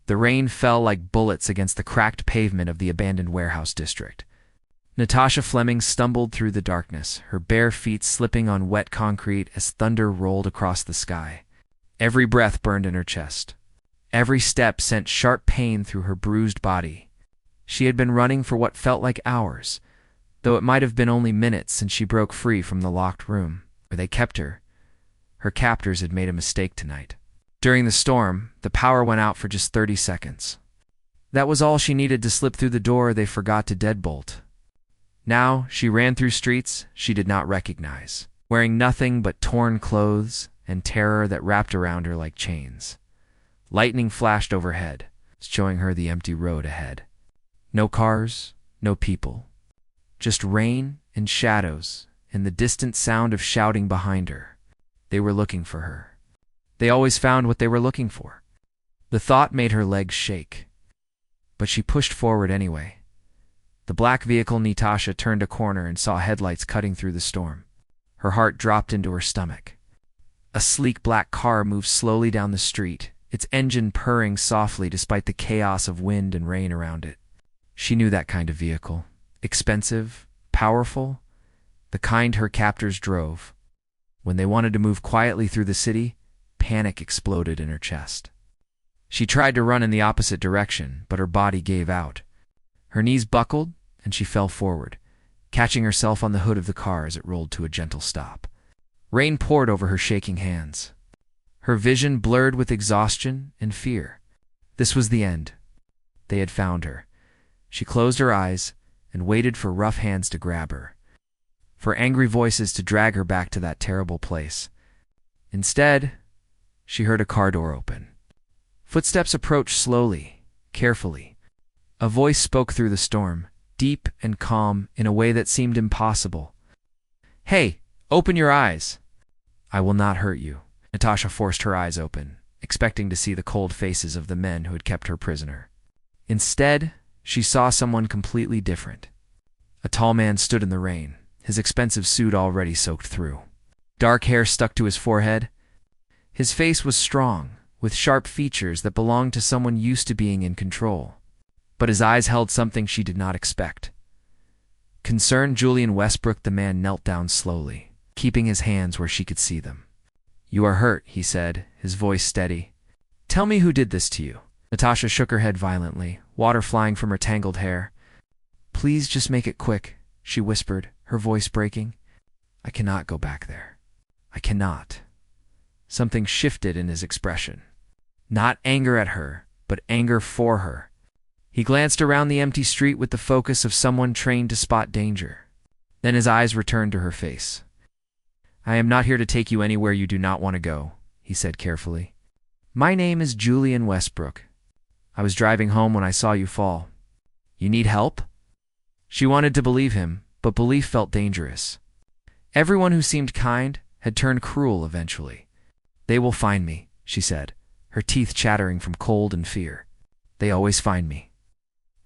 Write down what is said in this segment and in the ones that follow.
The rain fell like bullets against the cracked pavement of the abandoned warehouse district. Natasha Fleming stumbled through the darkness, her bare feet slipping on wet concrete as thunder rolled across the sky. Every breath burned in her chest. Every step sent sharp pain through her bruised body. She had been running for what felt like hours, though it might have been only minutes since she broke free from the locked room, where they kept her. Her captors had made a mistake tonight. During the storm, the power went out for just 30 seconds. That was all she needed to slip through the door they forgot to deadbolt. Now, she ran through streets she did not recognize, wearing nothing but torn clothes and terror that wrapped around her like chains. Lightning flashed overhead, showing her the empty road ahead. No cars, no people. Just rain and shadows and the distant sound of shouting behind her. They were looking for her. They always found what they were looking for. The thought made her legs shake. But she pushed forward anyway. The black vehicle. Natasha turned a corner and saw headlights cutting through the storm. Her heart dropped into her stomach. A sleek black car moved slowly down the street, its engine purring softly despite the chaos of wind and rain around it. She knew that kind of vehicle. Expensive, powerful, the kind her captors drove. When they wanted to move quietly through the city, panic exploded in her chest. She tried to run in the opposite direction, but her body gave out. Her knees buckled, and she fell forward, catching herself on the hood of the car as it rolled to a gentle stop. Rain poured over her shaking hands. Her vision blurred with exhaustion and fear. This was the end. They had found her. She closed her eyes and waited for rough hands to grab her, for angry voices to drag her back to that terrible place. Instead, she heard a car door open. Footsteps approached slowly, carefully. A voice spoke through the storm, deep and calm in a way that seemed impossible. "Hey, open your eyes." "I will not hurt you." Natasha forced her eyes open, expecting to see the cold faces of the men who had kept her prisoner. Instead, she saw someone completely different. A tall man stood in the rain, his expensive suit already soaked through. Dark hair stuck to his forehead. His face was strong, with sharp features that belonged to someone used to being in control. But his eyes held something she did not expect. Concerned Julian Westbrook, the man knelt down slowly, keeping his hands where she could see them. "You are hurt," he said, his voice steady. "Tell me who did this to you." Natasha shook her head violently, water flying from her tangled hair. "Please just make it quick," she whispered, her voice breaking. "I cannot go back there. I cannot." Something shifted in his expression. Not anger at her, but anger for her. He glanced around the empty street with the focus of someone trained to spot danger. Then his eyes returned to her face. "I am not here to take you anywhere you do not want to go," he said carefully. "My name is Julian Westbrook. I was driving home when I saw you fall. You need help?" She wanted to believe him, but belief felt dangerous. Everyone who seemed kind had turned cruel eventually. "They will find me," she said, her teeth chattering from cold and fear. "They always find me."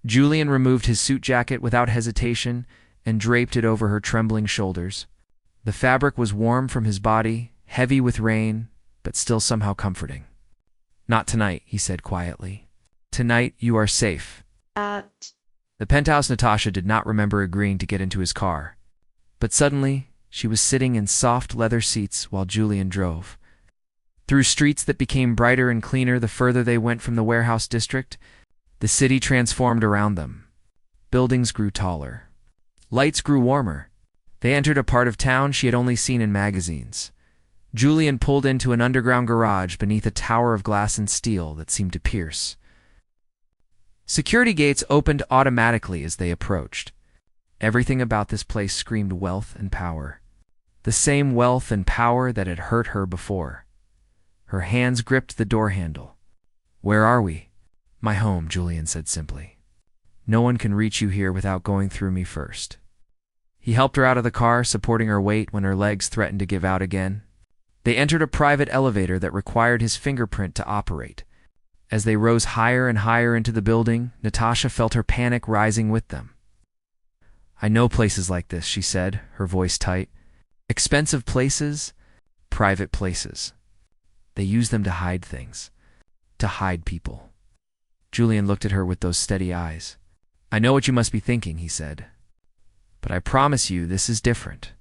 Julian removed his suit jacket without hesitation and draped it over her trembling shoulders. The fabric was warm from his body, heavy with rain, but still somehow comforting. "Not tonight," he said quietly. "Tonight you are safe." The penthouse. Natasha did not remember agreeing to get into his car. But suddenly, she was sitting in soft leather seats while Julian drove. Through streets that became brighter and cleaner the further they went from the warehouse district, the city transformed around them. Buildings grew taller. Lights grew warmer. They entered a part of town she had only seen in magazines. Julian pulled into an underground garage beneath a tower of glass and steel that seemed to pierce. Security gates opened automatically as they approached. Everything about this place screamed wealth and power. The same wealth and power that had hurt her before. Her hands gripped the door handle. "Where are we?" "My home," Julian said simply. "No one can reach you here without going through me first." He helped her out of the car, supporting her weight when her legs threatened to give out again. They entered a private elevator that required his fingerprint to operate. As they rose higher and higher into the building, Natasha felt her panic rising with them. "I know places like this," she said, her voice tight. "Expensive places, private places. They use them to hide things, to hide people." Julian looked at her with those steady eyes. "I know what you must be thinking," he said. "But I promise you this is different.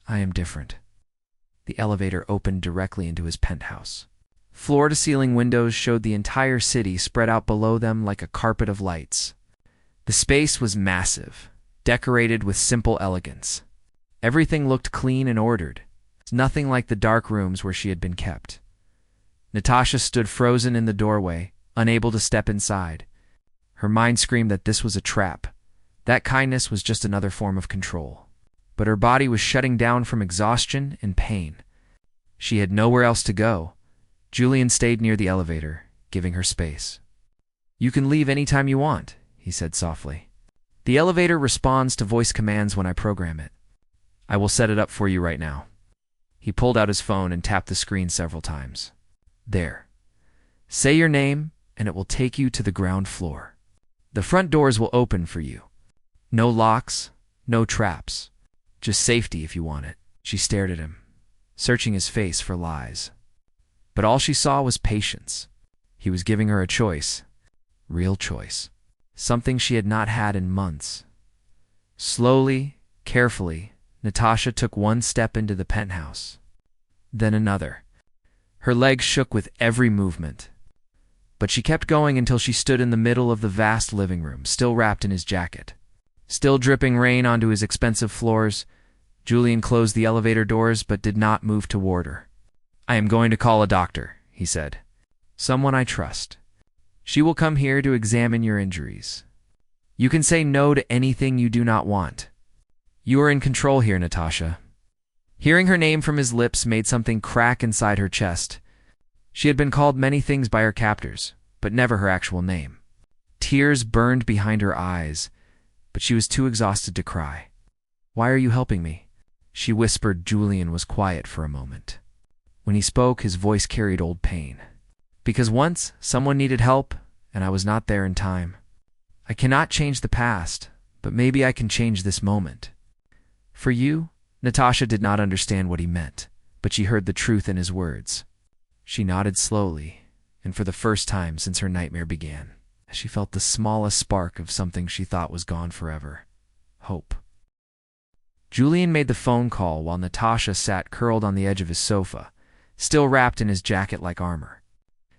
I am different." The elevator opened directly into his penthouse. Floor-to-ceiling windows showed the entire city spread out below them like a carpet of lights. The space was massive, decorated with simple elegance. Everything looked clean and ordered, nothing like the dark rooms where she had been kept. Natasha stood frozen in the doorway, unable to step inside. Her mind screamed that this was a trap. That kindness was just another form of control. But her body was shutting down from exhaustion and pain. She had nowhere else to go. Julian stayed near the elevator, giving her space. "You can leave any time you want," he said softly. "The elevator responds to voice commands when I program it. I will set it up for you right now." He pulled out his phone and tapped the screen several times. "There. Say your name, and it will take you to the ground floor. The front doors will open for you. No locks, no traps. Just safety if you want it." She stared at him, searching his face for lies. But all she saw was patience. He was giving her a choice. Real choice. Something she had not had in months. Slowly, carefully, Natasha took one step into the penthouse. Then another. Her legs shook with every movement. But she kept going until she stood in the middle of the vast living room, still wrapped in his jacket. Still dripping rain onto his expensive floors, Julian closed the elevator doors but did not move toward her. "I am going to call a doctor," he said. "Someone I trust. She will come here to examine your injuries. You can say no to anything you do not want. You are in control here, Natasha." Hearing her name from his lips made something crack inside her chest. She had been called many things by her captors, but never her actual name. Tears burned behind her eyes, but she was too exhausted to cry. "Why are you helping me?" she whispered. Julian was quiet for a moment. When he spoke, his voice carried old pain. "Because once someone needed help, and I was not there in time. I cannot change the past, but maybe I can change this moment. For you?" Natasha did not understand what he meant, but she heard the truth in his words. She nodded slowly, and for the first time since her nightmare began, she felt the smallest spark of something she thought was gone forever. Hope. Julian made the phone call while Natasha sat curled on the edge of his sofa, still wrapped in his jacket-like armor.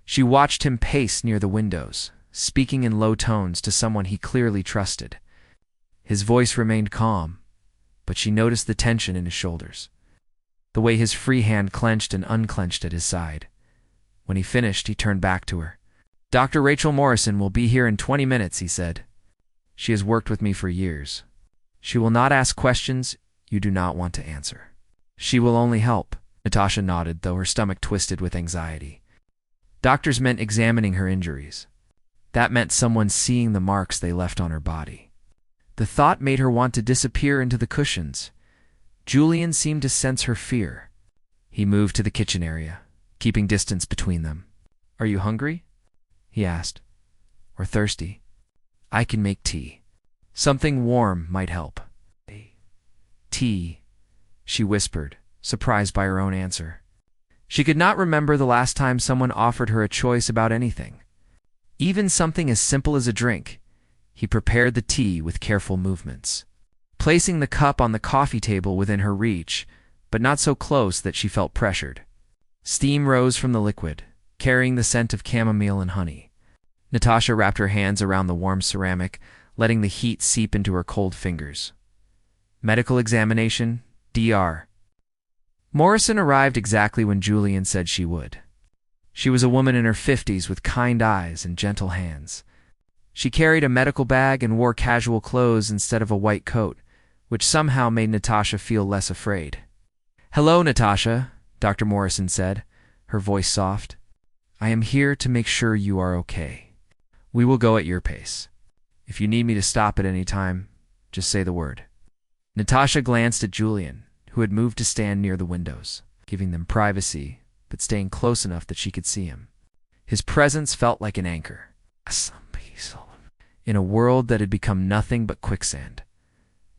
She watched him pace near the windows, speaking in low tones to someone he clearly trusted. His voice remained calm, but she noticed the tension in his shoulders, the way his free hand clenched and unclenched at his side. When he finished, he turned back to her. "Dr. Rachel Morrison will be here in 20 minutes, he said. "She has worked with me for years. She will not ask questions you do not want to answer. She will only help." Natasha nodded, though her stomach twisted with anxiety. Doctors meant examining her injuries. That meant someone seeing the marks they left on her body. The thought made her want to disappear into the cushions. Julian seemed to sense her fear. He moved to the kitchen area, keeping distance between them. "Are you hungry?" he asked. "Or thirsty? I can make tea. Something warm might help." "Tea," she whispered, surprised by her own answer. She could not remember the last time someone offered her a choice about anything. Even something as simple as a drink. He prepared the tea with careful movements, placing the cup on the coffee table within her reach, but not so close that she felt pressured. Steam rose from the liquid, carrying the scent of chamomile and honey. Natasha wrapped her hands around the warm ceramic, letting the heat seep into her cold fingers. "Medical examination, DR." Morrison arrived exactly when Julian said she would. She was a woman in her 50s with kind eyes and gentle hands. She carried a medical bag and wore casual clothes instead of a white coat, which somehow made Natasha feel less afraid. "Hello, Natasha," Dr. Morrison said, her voice soft. "I am here to make sure you are okay. We will go at your pace. If you need me to stop at any time, just say the word." Natasha glanced at Julian, who had moved to stand near the windows, giving them privacy, but staying close enough that she could see him. His presence felt like an anchor. In a world that had become nothing but quicksand.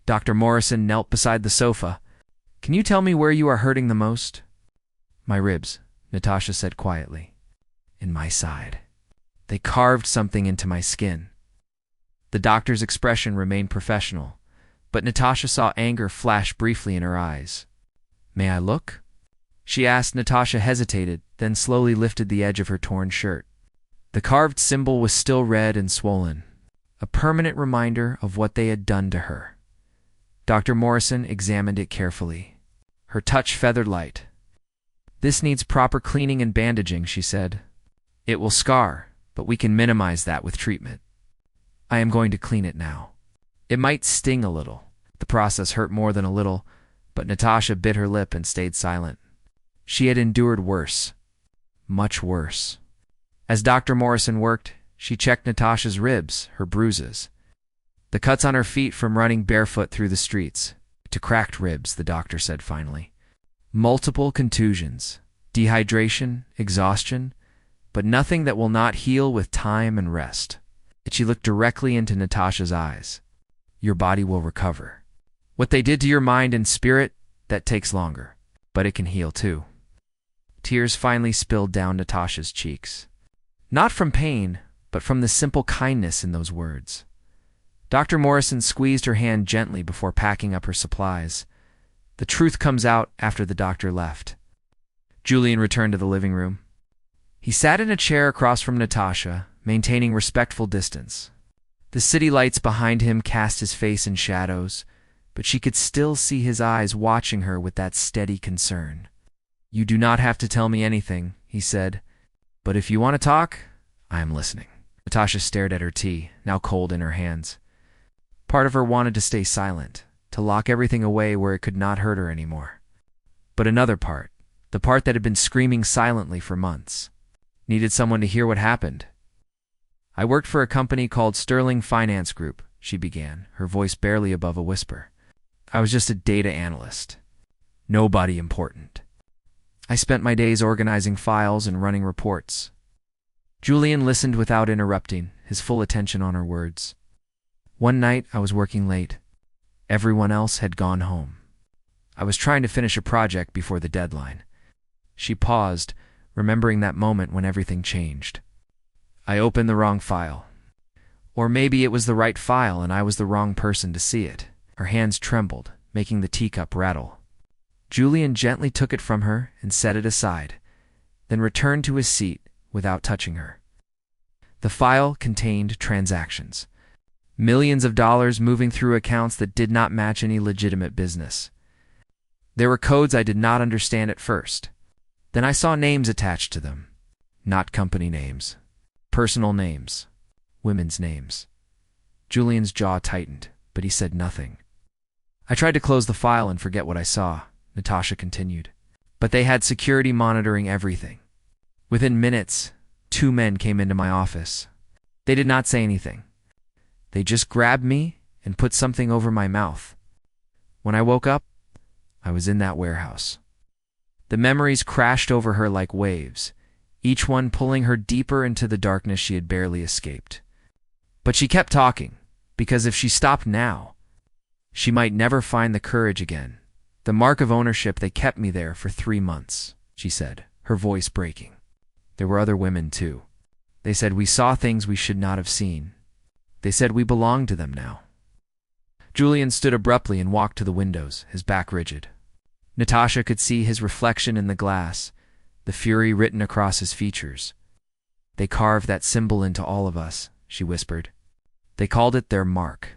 Dr. Morrison knelt beside the sofa. "Can you tell me where you are hurting the most?" "My ribs," Natasha said quietly. "In my side." They carved something into my skin. The doctor's expression remained professional, but Natasha saw anger flash briefly in her eyes. May I look? She asked. Natasha hesitated, then slowly lifted the edge of her torn shirt. The carved symbol was still red and swollen, a permanent reminder of what they had done to her. Dr. Morrison examined it carefully. Her touch feathered light. This needs proper cleaning and bandaging, she said. It will scar, but we can minimize that with treatment. I am going to clean it now. It might sting a little. The process hurt more than a little, but Natasha bit her lip and stayed silent. She had endured worse. Much worse. As Dr. Morrison worked, she checked Natasha's ribs, her bruises. The cuts on her feet from running barefoot through the streets. To cracked ribs, the doctor said finally. Multiple contusions, dehydration, exhaustion, but nothing that will not heal with time and rest. She looked directly into Natasha's eyes. Your body will recover. What they did to your mind and spirit, that takes longer, but it can heal too. Tears finally spilled down Natasha's cheeks. Not from pain, but from the simple kindness in those words. Dr. Morrison squeezed her hand gently before packing up her supplies. The truth comes out after the doctor left. Julian returned to the living room. He sat in a chair across from Natasha, maintaining respectful distance. The city lights behind him cast his face in shadows, but she could still see his eyes watching her with that steady concern. You do not have to tell me anything, he said, but if you want to talk, I am listening. Natasha stared at her tea, now cold in her hands. Part of her wanted to stay silent, to lock everything away where it could not hurt her anymore. But another part, the part that had been screaming silently for months, needed someone to hear what happened. I worked for a company called Sterling Finance Group, she began, her voice barely above a whisper. I was just a data analyst. Nobody important. I spent my days organizing files and running reports. Julian listened without interrupting, his full attention on her words. One night I was working late. Everyone else had gone home. I was trying to finish a project before the deadline. She paused, remembering that moment when everything changed. I opened the wrong file. Or maybe it was the right file and I was the wrong person to see it. Her hands trembled, making the teacup rattle. Julian gently took it from her and set it aside, then returned to his seat without touching her. The file contained transactions. Millions of dollars moving through accounts that did not match any legitimate business. There were codes I did not understand at first. Then I saw names attached to them. Not company names. Personal names. Women's names. Julian's jaw tightened, but he said nothing. I tried to close the file and forget what I saw, Natasha continued. But they had security monitoring everything. Within minutes, 2 men came into my office. They did not say anything. They just grabbed me and put something over my mouth. When I woke up, I was in that warehouse. The memories crashed over her like waves, each one pulling her deeper into the darkness she had barely escaped. But she kept talking, because if she stopped now, she might never find the courage again. The mark of ownership, they kept me there for 3 months, she said, her voice breaking. There were other women, too. They said we saw things we should not have seen. They said we belonged to them now. Julian stood abruptly and walked to the windows, his back rigid. Natasha could see his reflection in the glass, the fury written across his features. They carved that symbol into all of us, she whispered. They called it their mark.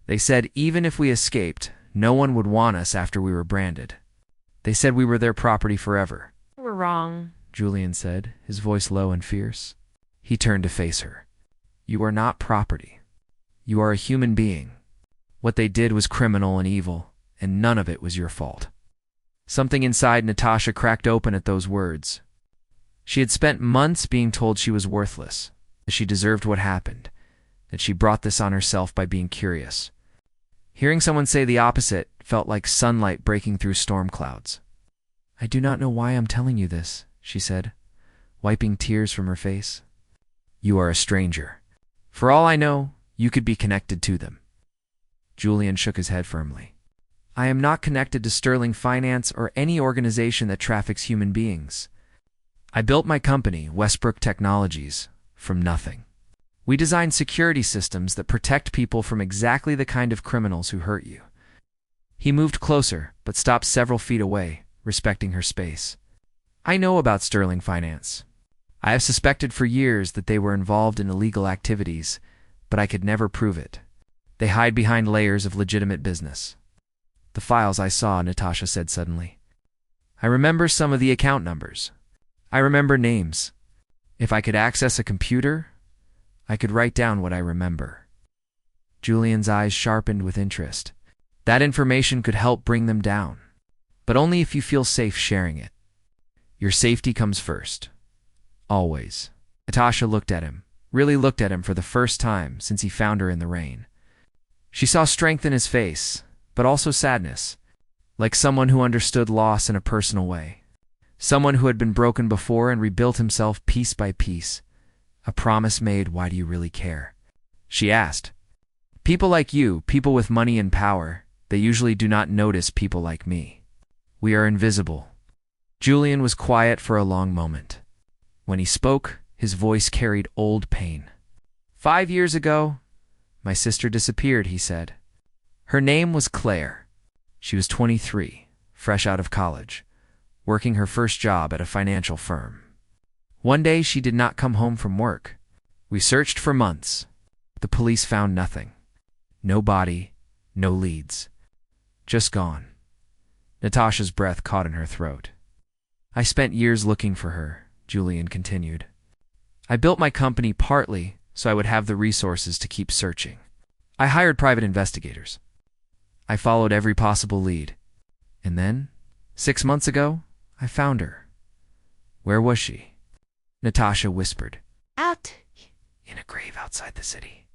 They said even if we escaped, no one would want us after we were branded. They said we were their property forever. We're wrong, Julian said, his voice low and fierce. He turned to face her. You are not property. You are a human being. What they did was criminal and evil, and none of it was your fault. Something inside Natasha cracked open at those words. She had spent months being told she was worthless, that she deserved what happened, that she brought this on herself by being curious. Hearing someone say the opposite felt like sunlight breaking through storm clouds. I do not know why I'm telling you this, she said, wiping tears from her face. You are a stranger. For all I know, you could be connected to them. Julian shook his head firmly. I am not connected to Sterling Finance or any organization that traffics human beings. I built my company, Westbrook Technologies, from nothing. We design security systems that protect people from exactly the kind of criminals who hurt you. He moved closer, but stopped several feet away, respecting her space. I know about Sterling Finance. I have suspected for years that they were involved in illegal activities, but I could never prove it. They hide behind layers of legitimate business. The files I saw, Natasha said suddenly. I remember some of the account numbers. I remember names. If I could access a computer, I could write down what I remember. Julian's eyes sharpened with interest. That information could help bring them down, but only if you feel safe sharing it. Your safety comes first. Always. Natasha looked at him, really looked at him for the first time since he found her in the rain. She saw strength in his face, but also sadness, like someone who understood loss in a personal way. Someone who had been broken before and rebuilt himself piece by piece. A promise made, why do you really care? She asked. People like you, people with money and power, they usually do not notice people like me. We are invisible. Julian was quiet for a long moment. When he spoke, his voice carried old pain. 5 years ago, my sister disappeared, he said. Her name was Claire. She was 23, fresh out of college, working her first job at a financial firm. One day she did not come home from work. We searched for months. The police found nothing. No body, no leads. Just gone. Natasha's breath caught in her throat. I spent years looking for her, Julian continued. I built my company partly so I would have the resources to keep searching. I hired private investigators. I followed every possible lead. And then, 6 months ago, I found her. Where was she? Natasha whispered. Out. In a grave outside the city.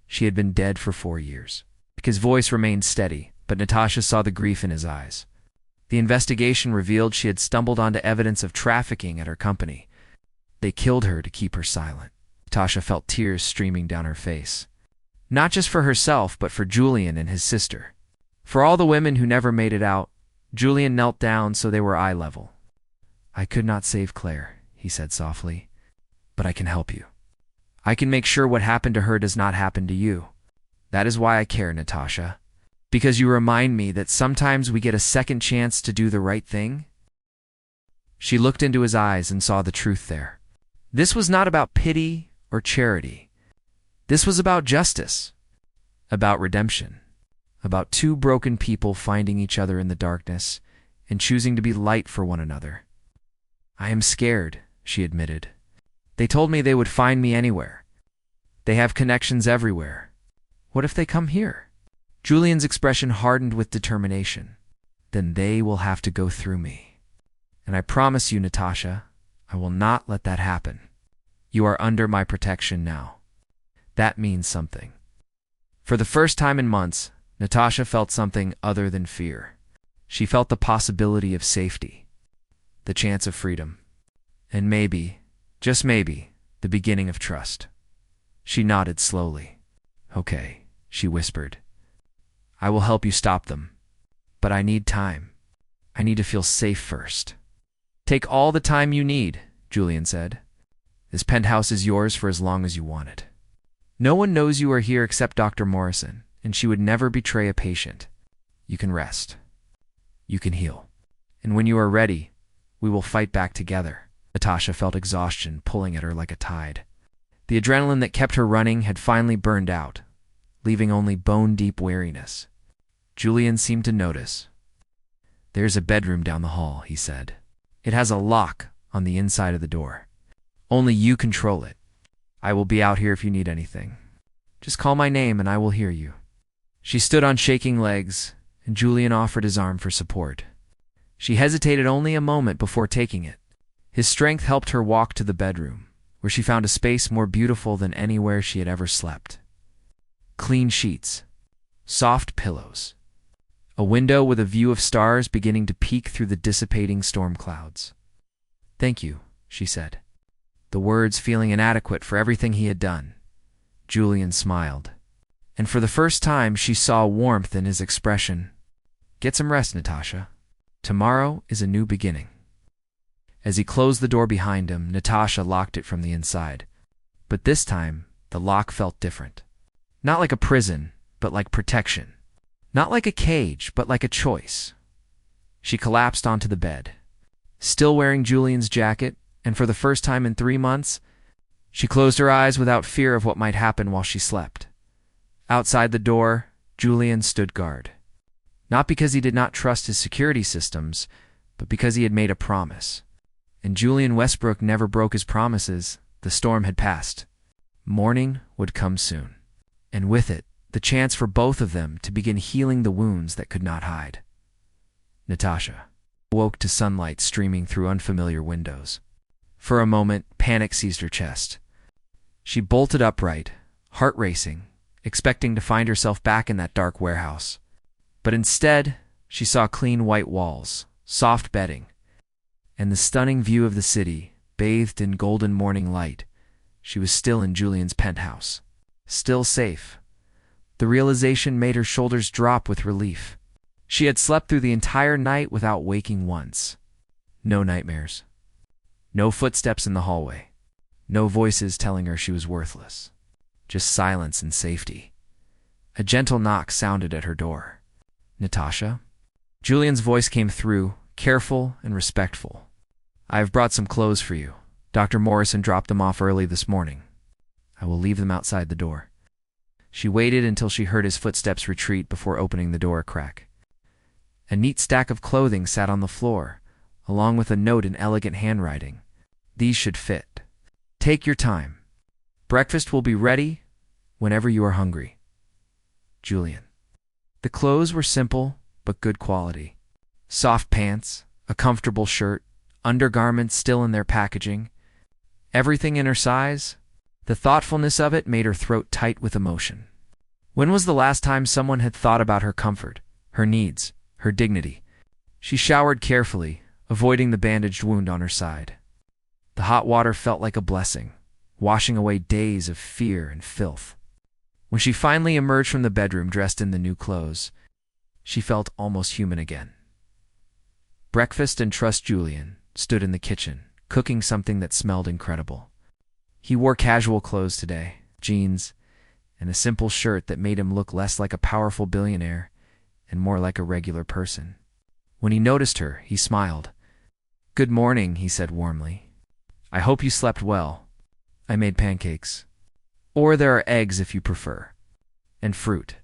She had been dead for 4 years. His voice remained steady, but Natasha saw the grief in his eyes. The investigation revealed she had stumbled onto evidence of trafficking at her company. They killed her to keep her silent. Natasha felt tears streaming down her face. Not just for herself, but for Julian and his sister. For all the women who never made it out, Julian knelt down so they were eye level. I could not save Claire, he said softly, but I can help you. I can make sure what happened to her does not happen to you. That is why I care, Natasha. Because you remind me that sometimes we get a second chance to do the right thing. She looked into his eyes and saw the truth there. This was not about pity or charity. This was about justice, about redemption, about two broken people finding each other in the darkness and choosing to be light for one another. I am scared, she admitted. They told me they would find me anywhere. They have connections everywhere. What if they come here? Julian's expression hardened with determination. Then they will have to go through me. And I promise you, Natasha, I will not let that happen. You are under my protection now. That means something. For the first time in months, Natasha felt something other than fear. She felt the possibility of safety, the chance of freedom, and maybe, just maybe, the beginning of trust. She nodded slowly. Okay, she whispered. I will help you stop them. But I need time. I need to feel safe first. Take all the time you need, Julian said. This penthouse is yours for as long as you want it. No one knows you are here except Dr. Morrison, and she would never betray a patient. You can rest. You can heal. And when you are ready, we will fight back together. Natasha felt exhaustion pulling at her like a tide. The adrenaline that kept her running had finally burned out, leaving only bone-deep weariness. Julian seemed to notice. There's a bedroom down the hall, he said. It has a lock on the inside of the door. Only you control it. I will be out here if you need anything. Just call my name and I will hear you. She stood on shaking legs, and Julian offered his arm for support. She hesitated only a moment before taking it. His strength helped her walk to the bedroom, where she found a space more beautiful than anywhere she had ever slept. Clean sheets, soft pillows, a window with a view of stars beginning to peek through the dissipating storm clouds. Thank you, she said, the words feeling inadequate for everything he had done. Julian smiled, and for the first time she saw warmth in his expression. Get some rest, Natasha. Tomorrow is a new beginning. As he closed the door behind him, Natasha locked it from the inside. But this time, the lock felt different. Not like a prison, but like protection. Not like a cage, but like a choice. She collapsed onto the bed. Still wearing Julian's jacket, and for the first time in 3 months, she closed her eyes without fear of what might happen while she slept. Outside the door, Julian stood guard. Not because he did not trust his security systems, but because he had made a promise. And Julian Westbrook never broke his promises. The storm had passed. Morning would come soon. And with it, the chance for both of them to begin healing the wounds that could not hide. Natasha woke to sunlight streaming through unfamiliar windows. For a moment, panic seized her chest. She bolted upright, heart racing, expecting to find herself back in that dark warehouse. But instead, she saw clean white walls, soft bedding, and the stunning view of the city, bathed in golden morning light. She was still in Julian's penthouse. Still safe. The realization made her shoulders drop with relief. She had slept through the entire night without waking once. No nightmares. No footsteps in the hallway. No voices telling her she was worthless. Just silence and safety. A gentle knock sounded at her door. Natasha? Julian's voice came through, careful and respectful. I have brought some clothes for you. Dr. Morrison dropped them off early this morning. I will leave them outside the door. She waited until she heard his footsteps retreat before opening the door a crack. A neat stack of clothing sat on the floor, along with a note in elegant handwriting. These should fit. Take your time. Breakfast will be ready whenever you are hungry. Julian. The clothes were simple, but good quality. Soft pants, a comfortable shirt, undergarments still in their packaging. Everything in her size. The thoughtfulness of it made her throat tight with emotion. When was the last time someone had thought about her comfort, her needs, her dignity? She showered carefully, avoiding the bandaged wound on her side. The hot water felt like a blessing, washing away days of fear and filth. When she finally emerged from the bedroom dressed in the new clothes, she felt almost human again. Breakfast and Trust Julian stood in the kitchen, cooking something that smelled incredible. He wore casual clothes today, jeans, and a simple shirt that made him look less like a powerful billionaire and more like a regular person. When he noticed her, he smiled. Good morning, he said warmly. I hope you slept well. I made pancakes. Or there are eggs if you prefer. And fruit.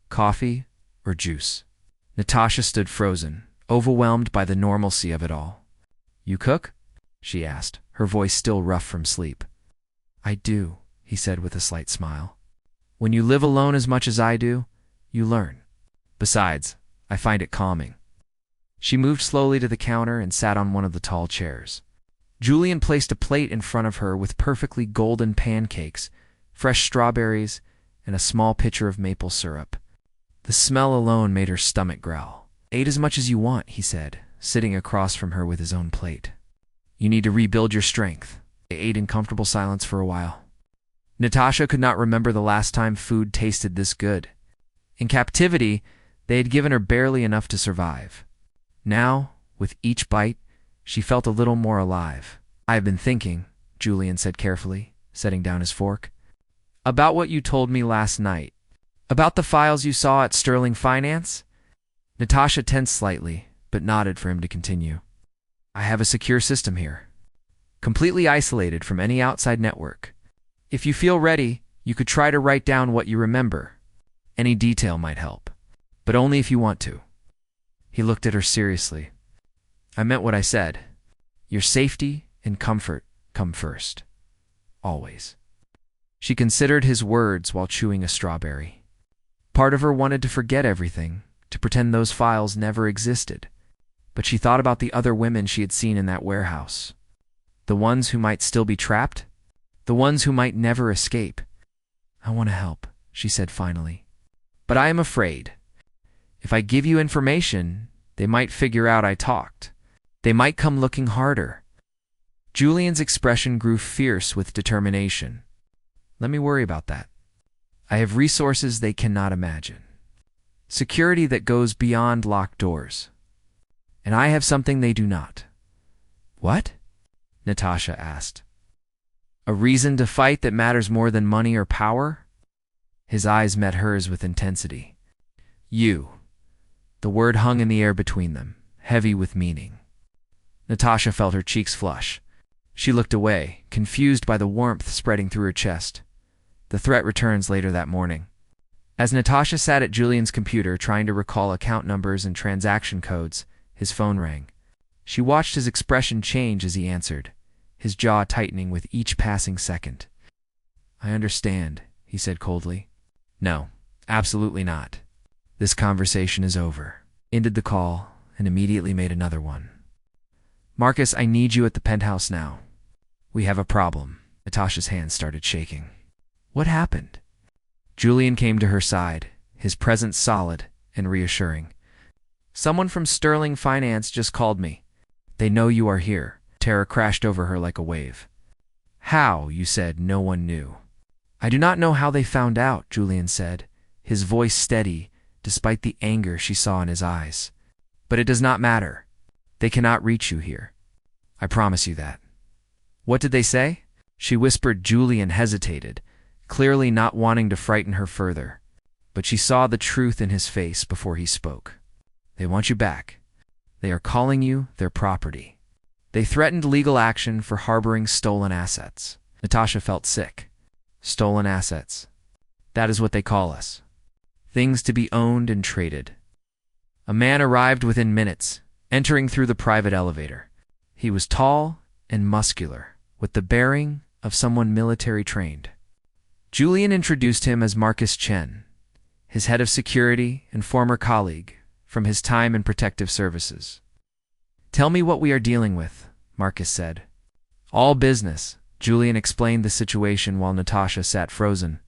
Coffee or juice. Natasha stood frozen, overwhelmed by the normalcy of it all. You cook? She asked, her voice still rough from sleep. I do, he said with a slight smile. When you live alone as much as I do, you learn. Besides, I find it calming. She moved slowly to the counter and sat on one of the tall chairs. Julian placed a plate in front of her with perfectly golden pancakes, fresh strawberries, and a small pitcher of maple syrup. The smell alone made her stomach growl. Eat as much as you want, he said, sitting across from her with his own plate. You need to rebuild your strength. They ate in comfortable silence for a while. Natasha could not remember the last time food tasted this good. In captivity, they had given her barely enough to survive. Now, with each bite, she felt a little more alive. I have been thinking, Julian said carefully, setting down his fork, about what you told me last night. About the files you saw at Sterling Finance? Natasha tensed slightly, but nodded for him to continue. I have a secure system here, completely isolated from any outside network. If you feel ready, you could try to write down what you remember. Any detail might help, but only if you want to. He looked at her seriously. I meant what I said. Your safety and comfort come first. Always. She considered his words while chewing a strawberry. Part of her wanted to forget everything, to pretend those files never existed. But she thought about the other women she had seen in that warehouse. The ones who might still be trapped. The ones who might never escape. I want to help, she said finally. But I am afraid. If I give you information, they might figure out I talked. They might come looking harder. Julian's expression grew fierce with determination. Let me worry about that. I have resources they cannot imagine. Security that goes beyond locked doors. And I have something they do not. What? Natasha asked. A reason to fight that matters more than money or power? His eyes met hers with intensity. You. The word hung in the air between them, heavy with meaning. Natasha felt her cheeks flush. She looked away, confused by the warmth spreading through her chest. The threat returns later that morning. As Natasha sat at Julian's computer trying to recall account numbers and transaction codes, his phone rang. She watched his expression change as he answered, his jaw tightening with each passing second. I understand, he said coldly. No, absolutely not. This conversation is over. Ended the call and immediately made another one. Marcus, I need you at the penthouse now. We have a problem. Natasha's hands started shaking. What happened? Julian came to her side, his presence solid and reassuring. Someone from Sterling Finance just called me. They know you are here. Terror crashed over her like a wave. How, you said, no one knew. I do not know how they found out, Julian said, his voice steady despite the anger she saw in his eyes. But it does not matter. They cannot reach you here. I promise you that. What did they say? She whispered. Julian hesitated, clearly not wanting to frighten her further. But she saw the truth in his face before he spoke. They want you back. They are calling you their property. They threatened legal action for harboring stolen assets. Natasha felt sick. Stolen assets. That is what they call us. Things to be owned and traded. A man arrived within minutes, entering through the private elevator. He was tall and muscular, with the bearing of someone military trained. Julian introduced him as Marcus Chen, his head of security and former colleague from his time in protective services. Tell me what we are dealing with, Marcus said. All business, Julian explained the situation while Natasha sat frozen,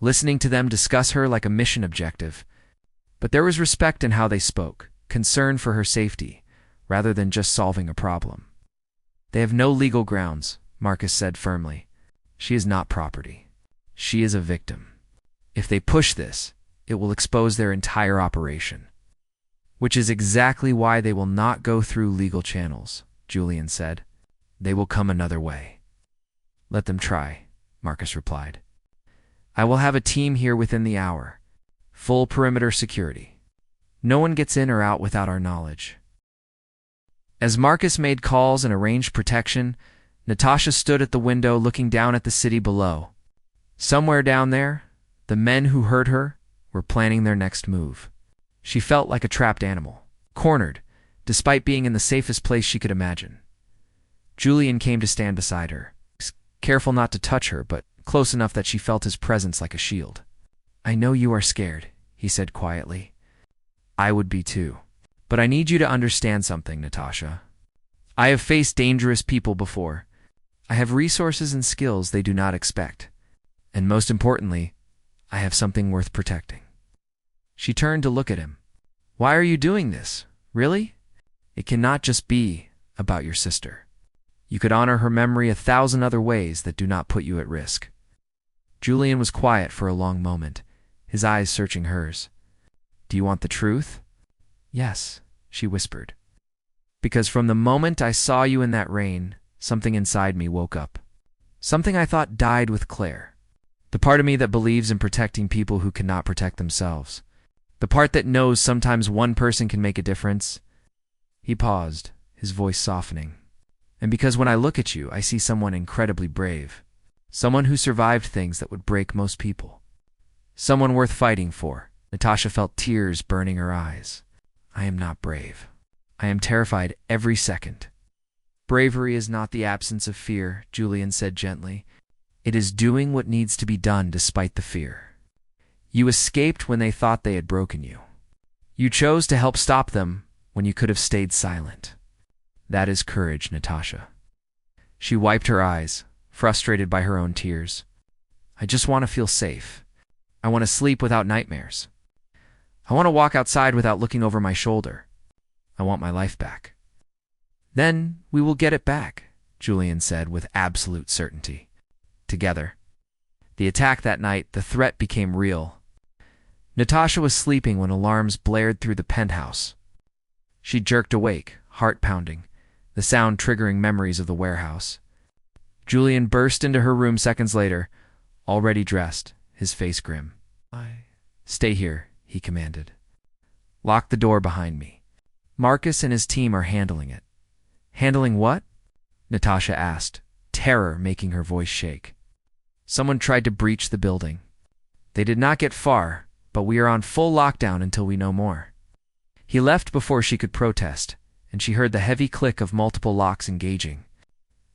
listening to them discuss her like a mission objective. But there was respect in how they spoke, concern for her safety, rather than just solving a problem. They have no legal grounds, Marcus said firmly. She is not property. She is a victim. If they push this, it will expose their entire operation. Which is exactly why they will not go through legal channels, Julian said. They will come another way. Let them try, Marcus replied. I will have a team here within the hour. Full perimeter security. No one gets in or out without our knowledge. As Marcus made calls and arranged protection, Natasha stood at the window looking down at the city below. Somewhere down there, the men who heard her were planning their next move. She felt like a trapped animal, cornered, despite being in the safest place she could imagine. Julian came to stand beside her, careful not to touch her, but close enough that she felt his presence like a shield. I know you are scared, he said quietly. I would be too. But I need you to understand something, Natasha. I have faced dangerous people before. I have resources and skills they do not expect. And most importantly, I have something worth protecting. She turned to look at him. Why are you doing this? Really? It cannot just be about your sister. You could honor her memory 1,000 other ways that do not put you at risk. Julian was quiet for a long moment, his eyes searching hers. Do you want the truth? Yes, she whispered. Because from the moment I saw you in that rain, something inside me woke up. Something I thought died with Claire. The part of me that believes in protecting people who cannot protect themselves. The part that knows sometimes one person can make a difference. He paused, his voice softening. And because when I look at you, I see someone incredibly brave. Someone who survived things that would break most people. Someone worth fighting for. Natasha felt tears burning her eyes. I am not brave. I am terrified every second. Bravery is not the absence of fear, Julian said gently. It is doing what needs to be done despite the fear. You escaped when they thought they had broken you. You chose to help stop them when you could have stayed silent. That is courage, Natasha. She wiped her eyes, frustrated by her own tears. I just want to feel safe. I want to sleep without nightmares. I want to walk outside without looking over my shoulder. I want my life back. Then we will get it back, Julian said with absolute certainty. Together. The attack that night, the threat became real. Natasha was sleeping when alarms blared through the penthouse. She jerked awake, heart pounding, the sound triggering memories of the warehouse. Julian burst into her room seconds later, already dressed, his face grim. Stay here, he commanded. Lock the door behind me. Marcus and his team are handling it. Handling what? Natasha asked, terror making her voice shake. Someone tried to breach the building. They did not get far, but we are on full lockdown until we know more. He left before she could protest, and she heard the heavy click of multiple locks engaging.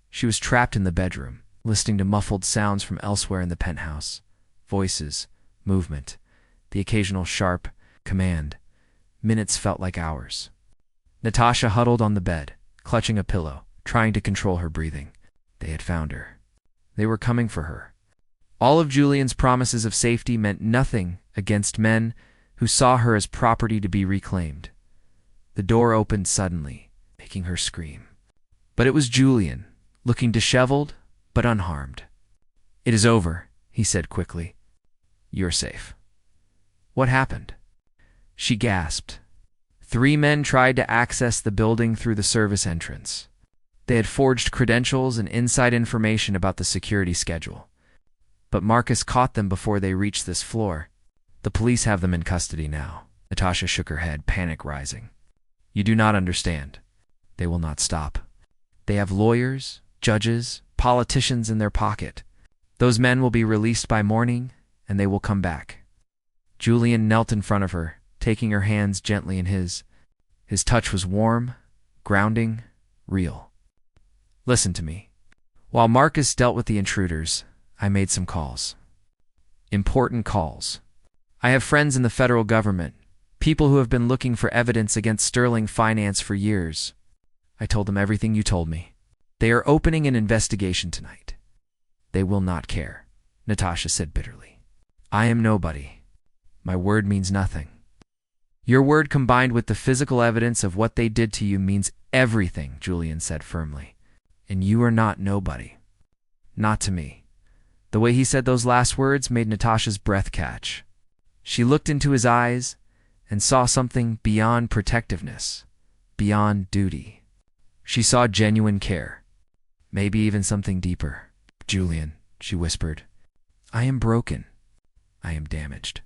She was trapped in the bedroom, listening to muffled sounds from elsewhere in the penthouse. Voices, movement, the occasional sharp command. Minutes felt like hours. Natasha huddled on the bed, clutching a pillow, trying to control her breathing. They had found her. They were coming for her. All of Julian's promises of safety meant nothing against men who saw her as property to be reclaimed. The door opened suddenly, making her scream. But it was Julian, looking disheveled but unharmed. It is over, he said quickly. You're safe. What happened? She gasped. 3 men tried to access the building through the service entrance. They had forged credentials and inside information about the security schedule. But Marcus caught them before they reached this floor. The police have them in custody now. Natasha shook her head, panic rising. You do not understand. They will not stop. They have lawyers, judges, politicians in their pocket. Those men will be released by morning, and they will come back. Julian knelt in front of her, taking her hands gently in his. His touch was warm, grounding, real. Listen to me. While Marcus dealt with the intruders, I made some calls. Important calls. I have friends in the federal government, people who have been looking for evidence against Sterling Finance for years. I told them everything you told me. They are opening an investigation tonight. They will not care, Natasha said bitterly. I am nobody. My word means nothing. Your word combined with the physical evidence of what they did to you means everything, Julian said firmly. And you are not nobody. Not to me. The way he said those last words made Natasha's breath catch. She looked into his eyes and saw something beyond protectiveness, beyond duty. She saw genuine care, maybe even something deeper. Julian, she whispered, I am broken. I am damaged.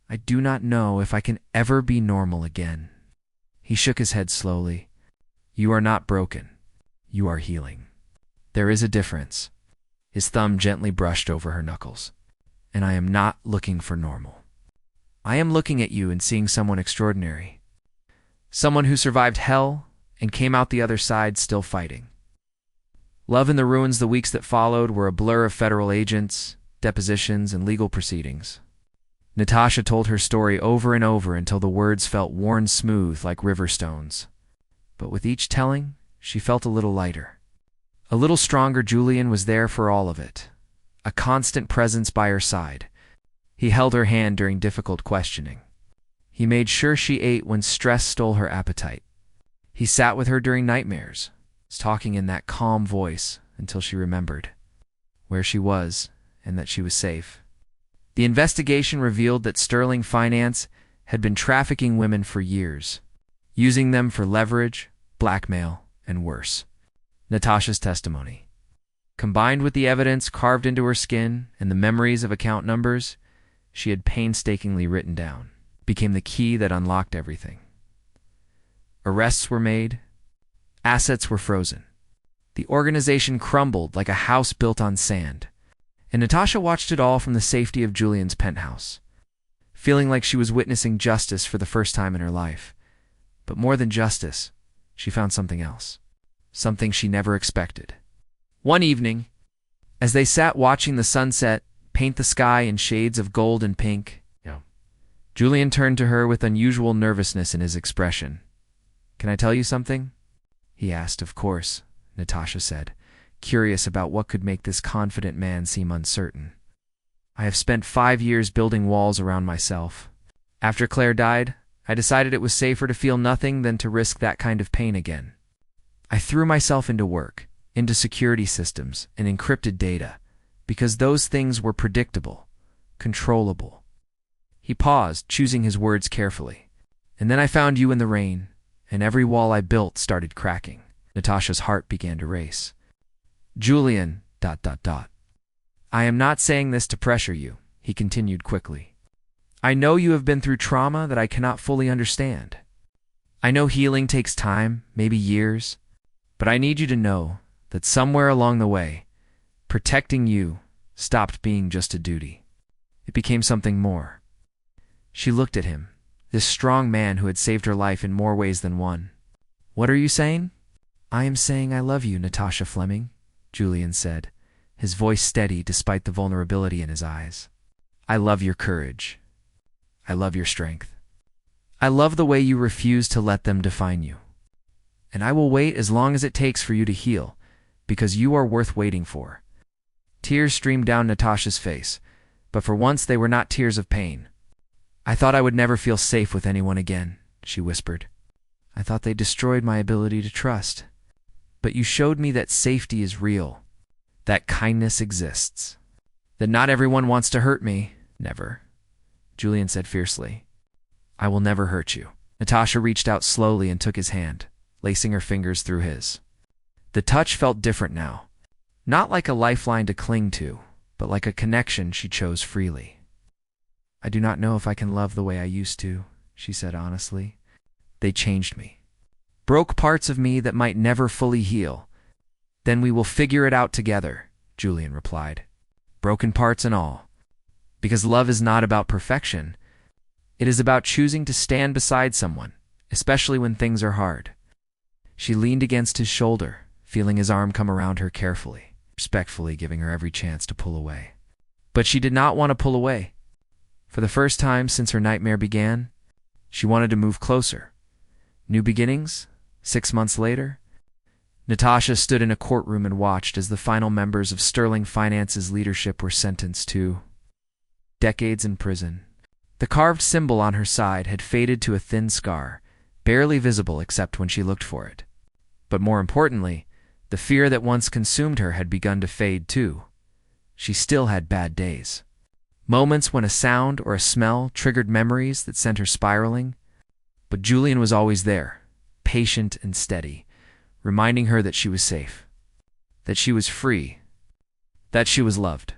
I do not know if I can ever be normal again. He shook his head slowly. You are not broken. You are healing. There is a difference. His thumb gently brushed over her knuckles. And I am not looking for normal. I am looking at you and seeing someone extraordinary. Someone who survived hell and came out the other side still fighting. Love in the ruins the weeks that followed were a blur of federal agents, depositions, and legal proceedings. Natasha told her story over and over until the words felt worn smooth like river stones. But with each telling, she felt a little lighter. A little stronger. Julian was there for all of it, a constant presence by her side. He held her hand during difficult questioning. He made sure she ate when stress stole her appetite. He sat with her during nightmares, talking in that calm voice until she remembered where she was and that she was safe. The investigation revealed that Sterling Finance had been trafficking women for years, using them for leverage, blackmail, and worse. Natasha's testimony, combined with the evidence carved into her skin and the memories of account numbers she had painstakingly written down, became the key that unlocked everything. Arrests were made. Assets were frozen. The organization crumbled like a house built on sand. And Natasha watched it all from the safety of Julian's penthouse, feeling like she was witnessing justice for the first time in her life. But more than justice, she found something else, something she never expected. One evening, as they sat watching the sunset paint the sky in shades of gold and pink, Julian turned to her with unusual nervousness in his expression. Can I tell you something? He asked. Of course, Natasha said, curious about what could make this confident man seem uncertain. I have spent 5 years building walls around myself. After Claire died, I decided it was safer to feel nothing than to risk that kind of pain again. I threw myself into work, into security systems and encrypted data, because those things were predictable, controllable. He paused, choosing his words carefully. And then I found you in the rain, and every wall I built started cracking. Natasha's heart began to race. Julian, I am not saying this to pressure you, he continued quickly. I know you have been through trauma that I cannot fully understand. I know healing takes time, maybe years, but I need you to know that somewhere along the way, protecting you stopped being just a duty. It became something more. She looked at him, this strong man who had saved her life in more ways than one. What are you saying? I am saying I love you, Natasha Fleming, Julian said, his voice steady despite the vulnerability in his eyes. I love your courage. I love your strength. I love the way you refuse to let them define you. And I will wait as long as it takes for you to heal, because you are worth waiting for. Tears streamed down Natasha's face, but for once they were not tears of pain. I thought I would never feel safe with anyone again, she whispered. I thought they destroyed my ability to trust. But you showed me that safety is real, that kindness exists, that not everyone wants to hurt me. Never, Julian said fiercely. I will never hurt you. Natasha reached out slowly and took his hand, lacing her fingers through his. The touch felt different now, not like a lifeline to cling to, but like a connection she chose freely. I do not know if I can love the way I used to, she said honestly. They changed me. Broke parts of me that might never fully heal. Then we will figure it out together, Julian replied. Broken parts and all. Because love is not about perfection. It is about choosing to stand beside someone, especially when things are hard. She leaned against his shoulder, feeling his arm come around her carefully, respectfully giving her every chance to pull away. But she did not want to pull away. For the first time since her nightmare began, she wanted to move closer. New beginnings? 6 months later? Natasha stood in a courtroom and watched as the final members of Sterling Finance's leadership were sentenced to decades in prison. The carved symbol on her side had faded to a thin scar, barely visible except when she looked for it. But more importantly, the fear that once consumed her had begun to fade too. She still had bad days. Moments when a sound or a smell triggered memories that sent her spiraling. But Julian was always there, patient and steady, reminding her that she was safe, that she was free, that she was loved.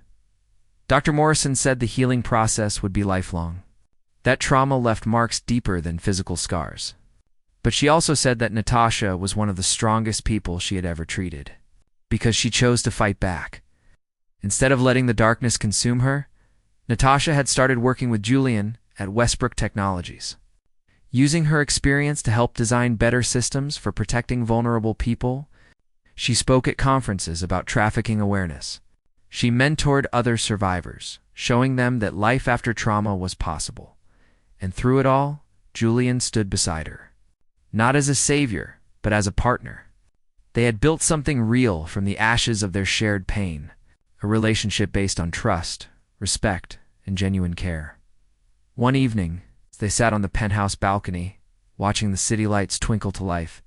Dr. Morrison said the healing process would be lifelong. That trauma left marks deeper than physical scars. But she also said that Natasha was one of the strongest people she had ever treated, because she chose to fight back. Instead of letting the darkness consume her, Natasha had started working with Julian at Westbrook Technologies. Using her experience to help design better systems for protecting vulnerable people, she spoke at conferences about trafficking awareness. She mentored other survivors, showing them that life after trauma was possible. And through it all, Julian stood beside her. Not as a savior, but as a partner. They had built something real from the ashes of their shared pain, a relationship based on trust, respect, and genuine care. One evening, as they sat on the penthouse balcony, watching the city lights twinkle to life,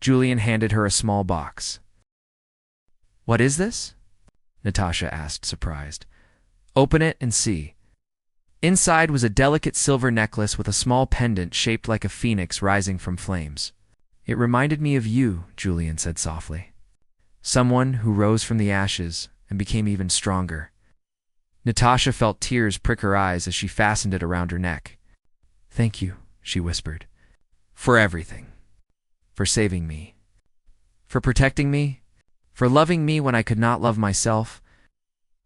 Julian handed her a small box. What is this? Natasha asked, surprised. Open it and see. Inside was a delicate silver necklace with a small pendant shaped like a phoenix rising from flames. It reminded me of you, Julian said softly. Someone who rose from the ashes and became even stronger. Natasha felt tears prick her eyes as she fastened it around her neck. Thank you, she whispered. For everything. For saving me. For protecting me. For loving me when I could not love myself.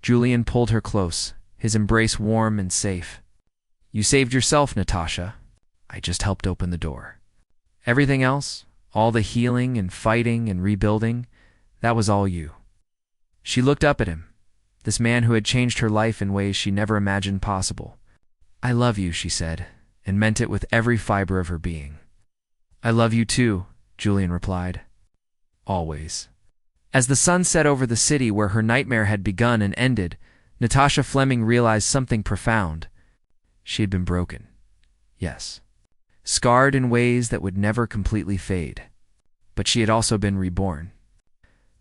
Julian pulled her close, his embrace warm and safe. You saved yourself, Natasha. I just helped open the door. Everything else, all the healing and fighting and rebuilding, that was all you. She looked up at him, this man who had changed her life in ways she never imagined possible. I love you, she said, and meant it with every fiber of her being. I love you too, Julian replied. Always. As the sun set over the city where her nightmare had begun and ended, Natasha Fleming realized something profound. She had been broken. Yes. Scarred in ways that would never completely fade. But she had also been reborn.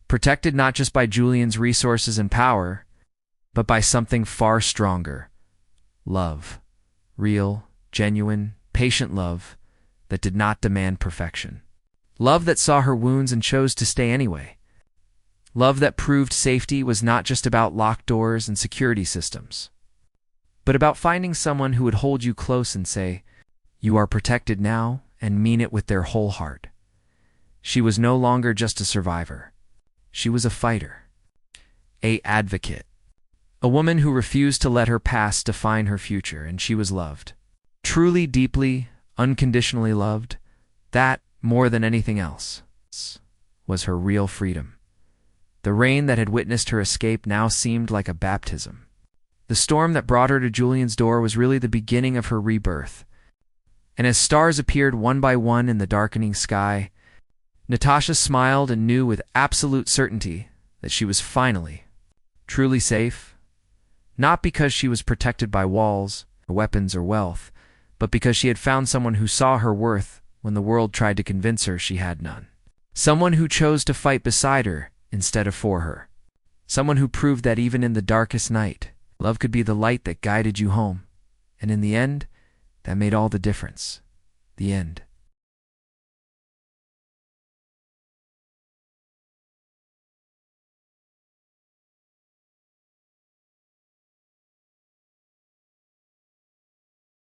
Protected not just by Julian's resources and power, but by something far stronger. Love. Real, genuine, patient love that did not demand perfection. Love that saw her wounds and chose to stay anyway. Love that proved safety was not just about locked doors and security systems, but about finding someone who would hold you close and say, "You are protected now," and mean it with their whole heart. She was no longer just a survivor. She was a fighter, an advocate, a woman who refused to let her past define her future, and she was loved. Truly, deeply, unconditionally loved. That, more than anything else, was her real freedom. The rain that had witnessed her escape now seemed like a baptism. The storm that brought her to Julian's door was really the beginning of her rebirth. And as stars appeared one by one in the darkening sky, Natasha smiled and knew with absolute certainty that she was finally, truly safe. Not because she was protected by walls, or weapons, or wealth, but because she had found someone who saw her worth when the world tried to convince her she had none. Someone who chose to fight beside her instead of for her. Someone who proved that even in the darkest night, love could be the light that guided you home. And in the end, that made all the difference. The end.